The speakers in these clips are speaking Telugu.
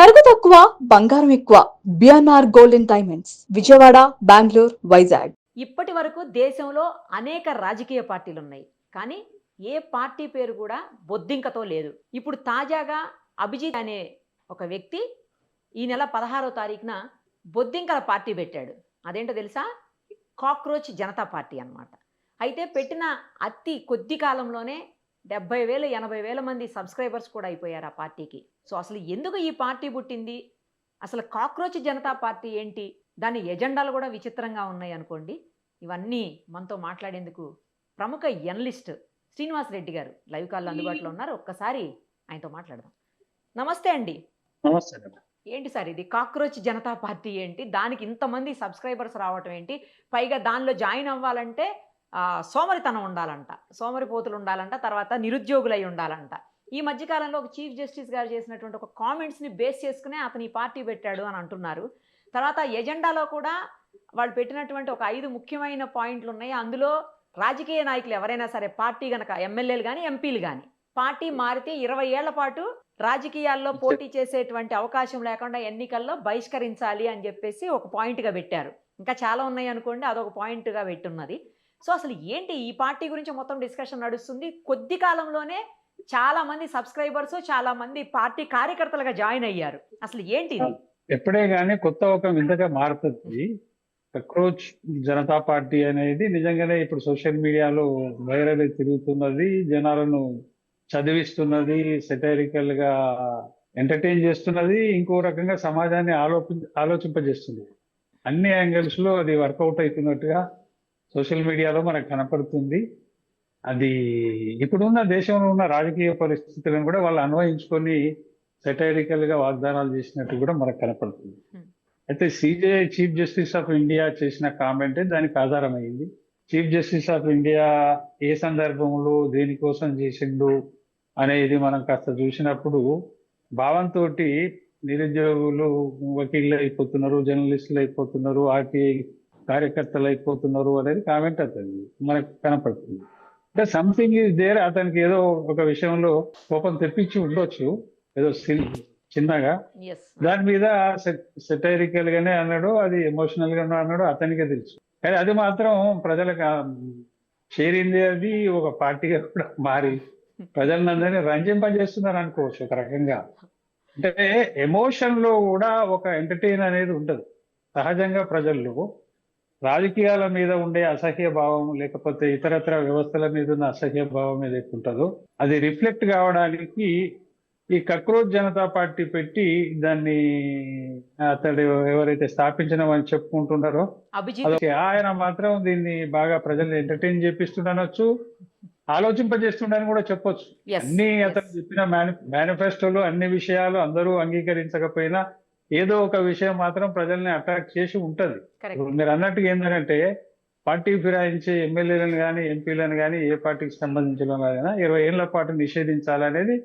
తరుగు తక్కువ బంగారం ఎక్కువ BNR gold and diamonds Vijayawada Bengaluru Vizag. ఇప్పటి వరకు దేశంలో అనేక రాజకీయ పార్టీలు ఉన్నాయి, కానీ ఏ పార్టీ పేరు కూడా బొద్దింకతో లేదు. ఇప్పుడు తాజాగా అభిజిత్ అనే ఒక వ్యక్తి ఈ నెల 16వ తారీఖున బొద్దింకల పార్టీ పెట్టాడు. అదేంటో తెలుసా? కాక్రోచ్ జనతా పార్టీ అన్నమాట. అయితే పెట్టిన అతి కొద్ది కాలంలోనే 70,000 80,000 మంది సబ్స్క్రైబర్స్ కూడా అయిపోయారు ఆ పార్టీకి. సో అసలు ఎందుకు ఈ పార్టీ పుట్టింది, అసలు కాక్రోచ్ జనతా పార్టీ ఏంటి, దాని ఎజెండాలు కూడా విచిత్రంగా ఉన్నాయి అనుకోండి. ఇవన్నీ మనతో మాట్లాడేందుకు ప్రముఖ ఎనలిస్ట్ శ్రీనివాస్ రెడ్డి గారు లైవ్ కాల్లో అందుబాటులో ఉన్నారు. ఒక్కసారి ఆయనతో మాట్లాడదాం. నమస్తే అండి. నమస్తే. ఏంటి సార్ ఇది కాక్రోచ్ జనతా పార్టీ ఏంటి, దానికి ఇంతమంది సబ్స్క్రైబర్స్ రావటం ఏంటి, పైగా దానిలో జాయిన్ అవ్వాలంటే సోమరితనం ఉండాలంట, సోమరిపోతులు ఉండాలంట, తర్వాత నిరుద్యోగులై ఉండాలంట. ఈ మధ్యకాలంలో ఒక చీఫ్ జస్టిస్ గారు చేసినటువంటి ఒక కామెంట్స్ని బేస్ చేసుకునే అతను ఈ పార్టీ పెట్టాడు అని అంటున్నారు. తర్వాత ఎజెండాలో కూడా వాళ్ళు పెట్టినటువంటి ఒక 5 ముఖ్యమైన పాయింట్లు ఉన్నాయి. అందులో రాజకీయ నాయకులు ఎవరైనా సరే, పార్టీ కనుక ఎమ్మెల్యేలు కానీ ఎంపీలు కానీ పార్టీ మారితే 20 ఏళ్ల పాటు రాజకీయాల్లో పోటీ చేసేటువంటి అవకాశం లేకుండా ఎన్నికల్లో బహిష్కరించాలి అని చెప్పేసి ఒక పాయింట్గా పెట్టారు. ఇంకా చాలా ఉన్నాయి అనుకోండి, అదొక పాయింట్గా పెట్టున్నది. సో అసలు ఏంటి ఈ పార్టీ గురించి మొత్తం డిస్కషన్ నడుస్తుంది. కొద్ది కాలంలోనే చాలా మంది సబ్స్క్రైబర్స్, చాలా మంది పార్టీ కార్యకర్తలుగా జాయిన్ అయ్యారు. అసలు ఏంటి ఇది? ఎప్పుడే గానీ కొత్త ఒక వింతగా మారుతుంది. కాక్రోచ్ జనతా పార్టీ అనేది నిజంగానే ఇప్పుడు సోషల్ మీడియాలో వైరల్ తిరుగుతున్నది, జనాలను చదివిస్తున్నది, సెటైరికల్ గా ఎంటర్టైన్ చేస్తున్నది, ఇంకో రకంగా సమాజాన్ని ఆలోచింపజేస్తుంది. అన్ని యాంగిల్స్ లో అది వర్కౌట్ అవుతున్నట్టుగా సోషల్ మీడియాలో మనకు కనపడుతుంది. అది ఇప్పుడున్న దేశంలో ఉన్న రాజకీయ పరిస్థితులను కూడా వాళ్ళు అన్వయించుకొని సెటైరికల్ గా వాగ్దానాలు చేసినట్టు కూడా మనకు కనపడుతుంది. అయితే CJI chief justice of India చేసిన కామెంటే దానికి ఆధారమైంది. చీఫ్ జస్టిస్ ఆఫ్ ఇండియా ఏ సందర్భంలో దేనికోసం చేసిండు అనేది మనం కాస్త చూసినప్పుడు భావంతో నిరుద్యోగులు వకీళ్ళు అయిపోతున్నారు, జర్నలిస్టులు అయిపోతున్నారు, ఆర్టీఐ కార్యకర్తలు అయిపోతున్నారు అనేది కామెంట్ అవుతుంది, మనకు కనపడుతుంది. అంటే సంథింగ్ ఈజ్ దేర్. అతనికి ఏదో ఒక విషయంలో కోపం తెప్పించి ఉండొచ్చు, ఏదో చిన్నగా. దాని మీద సెటైరికల్ గానే అన్నాడు, అది ఎమోషనల్ గానే అన్నాడు, అతనికే తెలుసు. కానీ అది మాత్రం ప్రజలకు చేరింది. అది ఒక పార్టీగా కూడా మారి ప్రజలందరినీ రంజింపజేస్తున్నారు అనుకోవచ్చు ఒక రకంగా. అంటే ఎమోషన్ లో కూడా ఒక ఎంటర్టైన్ అనేది ఉండదు. సహజంగా ప్రజల్లో రాజకీయాల మీద ఉండే అసహ్య భావం, లేకపోతే ఇతరత్ర వ్యవస్థల మీద ఉన్న అసహ్య భావం ఏదైతే ఉంటుందో అది రిఫ్లెక్ట్ కావడానికి ఈ కాక్రోచ్ జనతా పార్టీ పెట్టి దాన్ని అతడు ఎవరైతే స్థాపించినామని చెప్పుకుంటున్నారో ఆయన మాత్రం దీన్ని బాగా ప్రజల్ని ఎంటర్టైన్ చేపిస్తుండనొచ్చు, ఆలోచింపజేస్తుండని కూడా చెప్పొచ్చు. అన్ని అతను చెప్పిన మేనిఫెస్టోలో అన్ని విషయాలు అందరూ అంగీకరించకపోయినా ఏదో ఒక విషయం మాత్రం ప్రజల్ని అట్రాక్ట్ చేసి ఉంటది. మీరు అన్నట్టుగా ఏంటంటే పార్టీ ఫిరాయించే ఎమ్మెల్యేలను కానీ ఎంపీలను కానీ ఏ పార్టీకి సంబంధించిన వాళ్ళైనా 20 ఏళ్ల పాటు నిషేధించాలనేది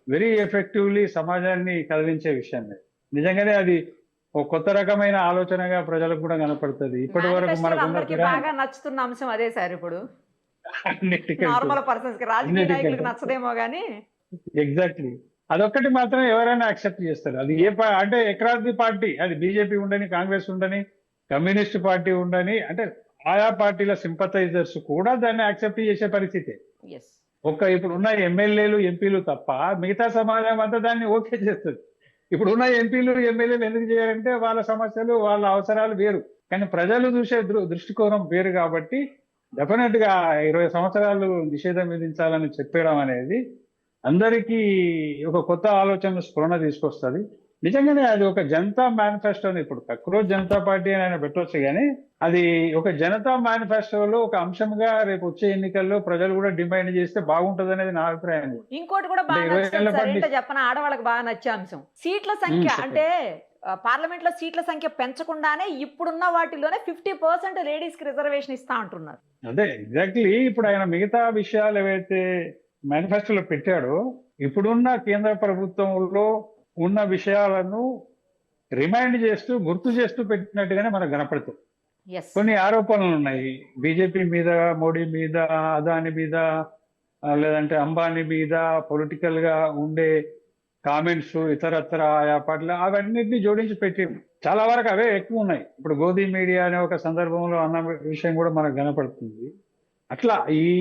వెరీ ఎఫెక్టివ్లీ సమాజాన్ని కదిలించే విషయం. నిజంగానే అది ఒక కొత్త రకమైన ఆలోచనగా ప్రజలకు కూడా కనపడుతుంది. ఇప్పటి వరకు మనకు నచ్చుతున్న అంశం అదే సార్. ఇప్పుడు నచ్చదేమో గానీ ఎగ్జాక్ట్లీ అదొక్కటి మాత్రం ఎవరైనా యాక్సెప్ట్ చేస్తారు. అది ఏ అంటే అక్రాస్ ది పార్టీ, అది బీజేపీ ఉండని, కాంగ్రెస్ ఉండని, కమ్యూనిస్ట్ పార్టీ ఉండని, అంటే ఆయా పార్టీల సింపథైజర్స్ కూడా దాన్ని యాక్సెప్ట్ చేసే పరిస్థితి. ఇప్పుడు ఉన్న ఎమ్మెల్యేలు ఎంపీలు తప్ప మిగతా సమాజం అంతా దాన్ని ఓకే చేస్తుంది. ఇప్పుడు ఉన్న ఎంపీలు ఎమ్మెల్యేలు ఎందుకు చేయాలంటే వాళ్ళ సమస్యలు, వాళ్ళ అవసరాలు వేరు, కానీ ప్రజలు చూసే దృష్టికోణం వేరు. కాబట్టి డెఫినెట్ గా 20 సంవత్సరాలు నిషేధం విధించాలని చెప్పడం అనేది అందరికీ ఒక కొత్త ఆలోచన స్ఫురణ తీసుకొస్తుంది. నిజంగానే అది ఒక జనతా మేనిఫెస్టోని, ఇప్పుడు కాక్రోచ్ జనతా పార్టీ అని ఆయన పెట్టవచ్చు, కానీ అది ఒక జనతా మేనిఫెస్టోలో ఒక అంశంగా రేపు వచ్చే ఎన్నికల్లో ప్రజలు కూడా డిమాండ్ చేస్తే బాగుంటది అనేది నా అభిప్రాయం. ఇంకోటి కూడా చెప్పన ఆడవాళ్ళకి బాగా నచ్చే అంశం సీట్ల సంఖ్య. అంటే పార్లమెంట్ లో సీట్ల సంఖ్య పెంచకుండానే ఇప్పుడున్న వాటిలోనే 50% లేడీస్ కి రిజర్వేషన్ ఇస్తా అంటున్నారు. అదే ఎగ్జాక్ట్లీ. ఇప్పుడు ఆయన మిగతా విషయాలు ఏవైతే మేనిఫెస్టోలో పెట్టాడో ఇప్పుడున్న కేంద్ర ప్రభుత్వంలో ఉన్న విషయాలను రిమైండ్ చేస్తూ, గుర్తు చేస్తూ పెట్టినట్టుగానే మనకు కనపడుతుంది. కొన్ని ఆరోపణలు ఉన్నాయి బీజేపీ మీద, మోడీ మీద, అదాని మీద, లేదంటే అంబానీ మీద పొలిటికల్ గా ఉండే కామెంట్స్ ఇతరత్ర ఆయా పాటలు అవన్నిటిని జోడించి పెట్టిండు. చాలా వరకు అవే ఎక్కువ ఉన్నాయి. ఇప్పుడు గోధి మీడియా అనే ఒక సందర్భంలో అన్న విషయం కూడా మనకు కనపడుతుంది. అట్లా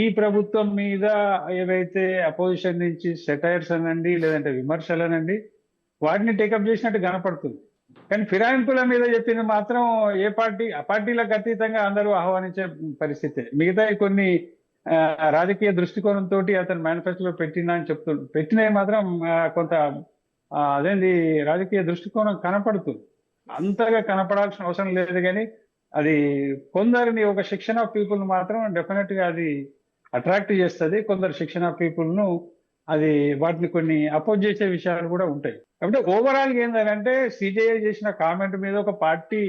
ఈ ప్రభుత్వం మీద ఏవైతే అపోజిషన్ నుంచి సెటైర్స్ అనండి లేదంటే విమర్శలు అనండి వాటిని టేకప్ చేసినట్టు కనపడుతుంది. కానీ ఫిరాయింపుల మీద చెప్పింది మాత్రం ఏ పార్టీ ఆ పార్టీలకు అతీతంగా అందరూ ఆహ్వానించే పరిస్థితి. మిగతా కొన్ని రాజకీయ దృష్టికోణంతో అతను మేనిఫెస్టోలో పెట్టిందని పెట్టినవి మాత్రం కొంత అదేంటి రాజకీయ దృష్టికోణం కనపడుతుంది. అంతగా కనపడాల్సిన అవసరం లేదు, కానీ అది కొందరిని ఒక సెక్షన్ ఆఫ్ పీపుల్ మాత్రం డెఫినెట్ గా అది అట్రాక్ట్ చేస్తుంది. కొందరు సెక్షన్ ఆఫ్ పీపుల్ ను అది వాటిని కొన్ని అపోజ్ చేసే విషయాలు కూడా ఉంటాయి. కాబట్టి ఓవరాల్ గా ఏంటంటే సిజేఐ చేసిన కామెంట్ మీద ఒక పార్టీ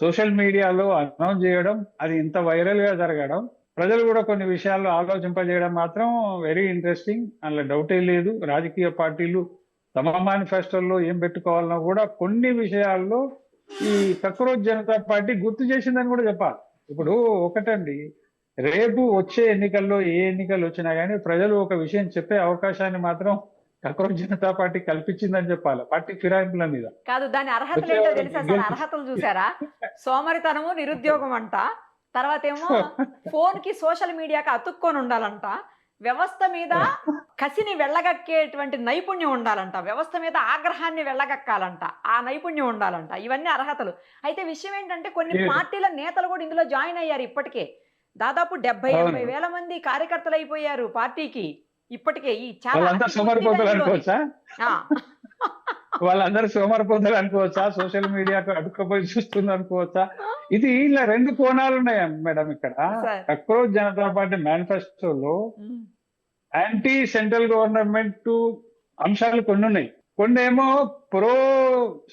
సోషల్ మీడియాలో అనౌన్స్ చేయడం, అది ఇంత వైరల్ గా జరగడం, ప్రజలు కూడా కొన్ని విషయాల్లో ఆలోచింపజేయడం మాత్రం వెరీ ఇంట్రెస్టింగ్. అందులో డౌటే లేదు. రాజకీయ పార్టీలు తమ మేనిఫెస్టోల్లో ఏం పెట్టుకోవాలన్నా కూడా కొన్ని విషయాల్లో ఈ కాక్రోచ్ జనతా పార్టీ గుర్తు చేసిందని కూడా చెప్పాలి. ఇప్పుడు ఒకటండి, రేపు వచ్చే ఎన్నికల్లో ఏ ఎన్నికలు వచ్చినా కానీ ప్రజలు ఒక విషయం చెప్పే అవకాశాన్ని మాత్రం కాక్రోచ్ జనతా పార్టీ కల్పించిందని చెప్పాలి. పార్టీ ఫిరాయింపుల మీద కాదు, దాని అర్హతలు ఏంటో తెలుసా సార్? అర్హతలు చూసారా? సోమరితనము, నిరుద్యోగం అంట, తర్వాత ఏమో ఫోన్ కి సోషల్ మీడియాకి అతుక్కొని ఉండాలంట, వ్యవస్థ మీద కసిని వెళ్ళగక్కేటువంటి నైపుణ్యం ఉండాలంట, వ్యవస్థ మీద ఆగ్రహాన్ని వెళ్ళగక్కాలంట, ఆ నైపుణ్యం ఉండాలంట. ఇవన్నీ అర్హతలు. అయితే విషయం ఏంటంటే కొన్ని పార్టీల నేతలు కూడా ఇందులో జాయిన్ అయ్యారు. ఇప్పటికే దాదాపు 70-80 వేల మంది కార్యకర్తలు అయిపోయారు పార్టీకి ఇప్పటికే. ఈ వాళ్ళందరూ సోమరిపోతులు అనుకోవచ్చా? సోషల్ మీడియాకు అడుక్కపోయి చూస్తుంది అనుకోవచ్చా? ఇది ఇలా రెండు కోణాలు ఉన్నాయి మేడం. ఇక్కడ కాక్రోచ్ జనతా పార్టీ మేనిఫెస్టోలో యాంటీ సెంట్రల్ గవర్నమెంట్ అంశాలు కొన్ని ఉన్నాయి, కొన్ని ఏమో ప్రో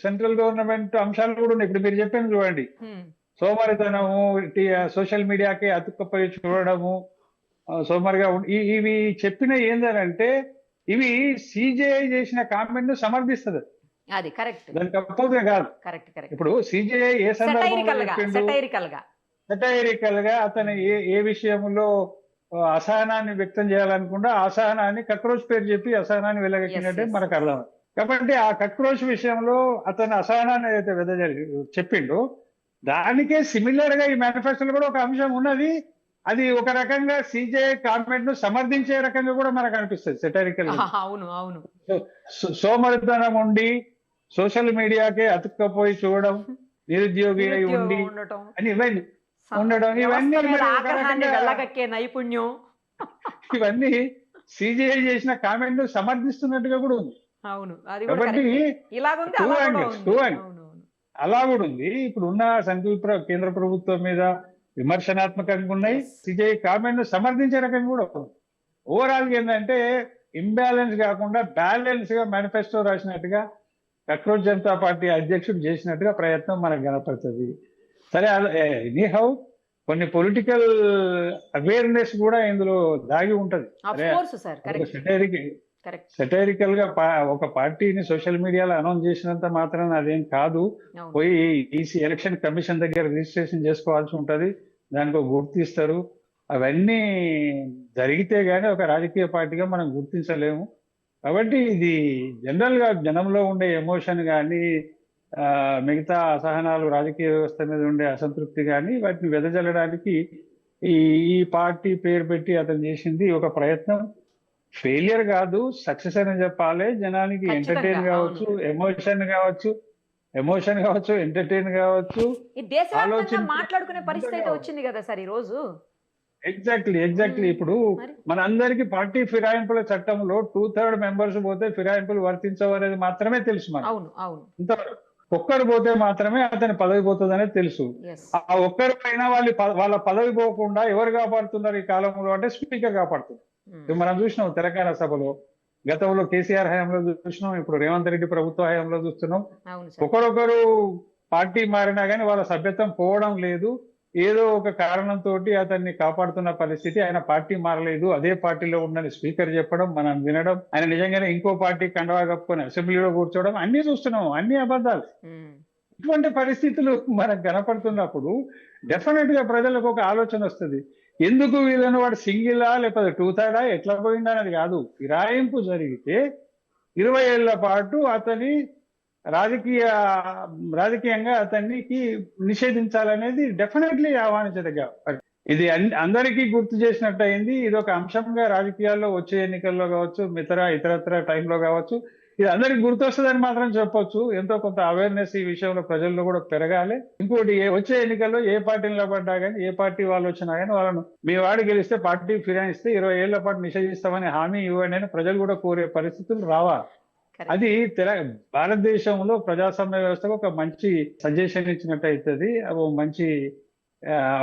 సెంట్రల్ గవర్నమెంట్ అంశాలు కూడా ఉన్నాయి. ఇప్పుడు మీరు చెప్పాను చూడండి, సోమరితనము, సోషల్ మీడియాకి అతుక్కపోయి చూడడము, సోమరిగా ఇవి చెప్పిన ఏంటంటే ఇవి సిజేఐ చేసిన కామెంట్ ను సమర్థిస్తుంది. అది కరెక్ట్, దానికి అపోజ్ కాదు. ఇప్పుడు సిజేఐ ఏ సందర్భంలో సెటైరికల్ గా అతను ఏ విషయంలో అసహనాన్ని వ్యక్తం చేయాలనుకుంటే ఆ అసహనాన్ని కాక్రోచ్ పేరు చెప్పి అసహనాన్ని వెళ్ళగక్కినట్టే మనకు అర్థం. కాబట్టి ఆ కాక్రోచ్ విషయంలో అతను అసహనాన్ని ఏదైతే చెప్పిండో దానికే సిమిలర్ గా ఈ మేనిఫెస్టోలో కూడా ఒక అంశం ఉన్నది. అది ఒక రకంగా సిజేఐ కామెంట్ ను సమర్థించే రకంగా కూడా మనకు అనిపిస్తుంది సెటైరికల్. అవును అవును. సోమరితనం ఉండి సోషల్ మీడియాకే అతుక్కపోయి చూడడం, నిరుద్యోగి అయి ఉండి అని ఇవన్నీ ఉండడం, ఇవన్నీ నైపుణ్యం, ఇవన్నీ సిజేఐ చేసిన కామెంట్ ను సమర్థిస్తున్నట్టుగా కూడా ఉంది. అవును. కాబట్టి అలా కూడా ఉంది. ఇప్పుడు ఉన్న కేంద్ర ప్రభుత్వం మీద విమర్శనాత్మకంగా ఉన్నాయి, సిజేఐ కామెంట్ ను సమర్థించే రకంగా కూడా ఉంది. ఓవరాల్ గా ఏంటంటే ఇంబ్యాలెన్స్ కాకుండా బ్యాలెన్స్ గా మేనిఫెస్టో రాసినట్టుగా కాక్రోచ్ జనతా పార్టీ అధ్యక్షుడు చేసినట్టుగా ప్రయత్నం మనకు కనపడుతుంది. సరే, ఎనీహౌ కొన్ని పొలిటికల్ అవేర్నెస్ కూడా ఇందులో దాగి ఉంటది. సెటైరికల్ గా ఒక పార్టీని సోషల్ మీడియాలో అనౌన్స్ చేసినంత మాత్రం అదేం కాదు. పోయి ఈసీ ఎలక్షన్ కమిషన్ దగ్గర రిజిస్ట్రేషన్ చేసుకోవాల్సి ఉంటది, దానికి ఒక గుర్తిస్తారు. అవన్నీ జరిగితే గానీ ఒక రాజకీయ పార్టీగా మనం గుర్తించలేము. కాబట్టి ఇది జనరల్ గా జనంలో ఉండే ఎమోషన్ కానీ మిగతా అసహనాలు, రాజకీయ వ్యవస్థ మీద ఉండే అసంతృప్తి కానీ వాటిని వెదజల్లడానికి ఈ పార్టీ పేరు పెట్టి అతను చేసింది ఒక ప్రయత్నం. ఫెయిలియర్ కాదు, సక్సెస్ అని చెప్పాలి. జనానికి ఎంటర్టైన్ కావచ్చు, ఎమోషన్ కావచ్చు, ఎంటర్టైన్ కావచ్చు, మాట్లాడుకునే పరిస్థితి వచ్చింది కదా సార్ ఈ రోజు. ఎగ్జాక్ట్లీ. ఇప్పుడు మన అందరికి పార్టీ ఫిరాయింపుల చట్టంలో 2/3 మెంబర్స్ పోతే ఫిరాయింపులు వర్తించవు అనేది మాత్రమే తెలుసు మనకు. ఇంతవరకు ఒక్కరు పోతే మాత్రమే అతని పదవి పోతుంది అనేది తెలుసు. ఆ ఒక్కరి పైన వాళ్ళ పదవి పోకుండా ఎవరు కాపాడుతున్నారు ఈ కాలంలో అంటే స్పీకర్ కాపాడుతున్నారు. మనం చూసినాం తెలంగాణ సభలో, గతంలో కేసీఆర్ హయాంలో చూసినాం, ఇప్పుడు రేవంత్ రెడ్డి ప్రభుత్వ హయాంలో చూస్తున్నాం. ఒకరొకరు పార్టీ మారినా కానీ వాళ్ళ సభ్యత్వం పోవడం లేదు. ఏదో ఒక కారణంతో అతన్ని కాపాడుతున్న పరిస్థితి. ఆయన పార్టీ మారలేదు, అదే పార్టీలో ఉండని స్పీకర్ చెప్పడం, మనం వినడం, ఆయన నిజంగానే ఇంకో పార్టీ కండవా కప్పుకొని అసెంబ్లీలో కూర్చోవడం అన్ని చూస్తున్నాం. అన్ని అబద్ధాలు. ఇటువంటి పరిస్థితులు మనకు కనపడుతున్నప్పుడు డెఫినెట్ గా ప్రజలకు ఒక ఆలోచన వస్తుంది. ఎందుకు వీళ్ళని వాడు సింగిలా లేకపోతే 2/3 ఎట్లా పోయిందా అనేది కాదు. ఫిరాయింపు జరిగితే 20 ఏళ్ల పాటు అతని రాజకీయంగా అతనికి నిషేధించాలనేది డెఫినెట్లీ ఆహ్వానించదగ్గ. ఇది అందరికీ గుర్తు చేసినట్టు అయింది. ఇది ఒక అంశంగా రాజకీయాల్లో వచ్చే ఎన్నికల్లో కావచ్చు, ఇతరత్ర టైంలో కావచ్చు, ఇది అందరికి గుర్తొస్తుందని మాత్రం చెప్పొచ్చు. ఎంతో కొంత అవేర్నెస్ ఈ విషయంలో ప్రజల్లో కూడా పెరగాలి. ఇంకోటి, వచ్చే ఎన్నికల్లో ఏ పార్టీ నిలబడ్డా కానీ, ఏ పార్టీ వాళ్ళు వచ్చినా కానీ వాళ్ళను మీ వాడు గెలిస్తే పార్టీ ఫిరాయిస్తే 20 ఏళ్ల పాటు నిషేధిస్తామని హామీ ఇవ్వండి అని ప్రజలు కూడా కోరే పరిస్థితులు రావాలి. అది భారతదేశంలో ప్రజాస్వామ్య వ్యవస్థకు ఒక మంచి సజెషన్ ఇచ్చినట్టు అవుతుంది. అది మంచి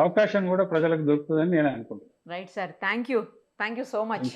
అవకాశం కూడా ప్రజలకు దొరుకుతుందని నేను అనుకుంటున్నాను. Right sir, thank you so much.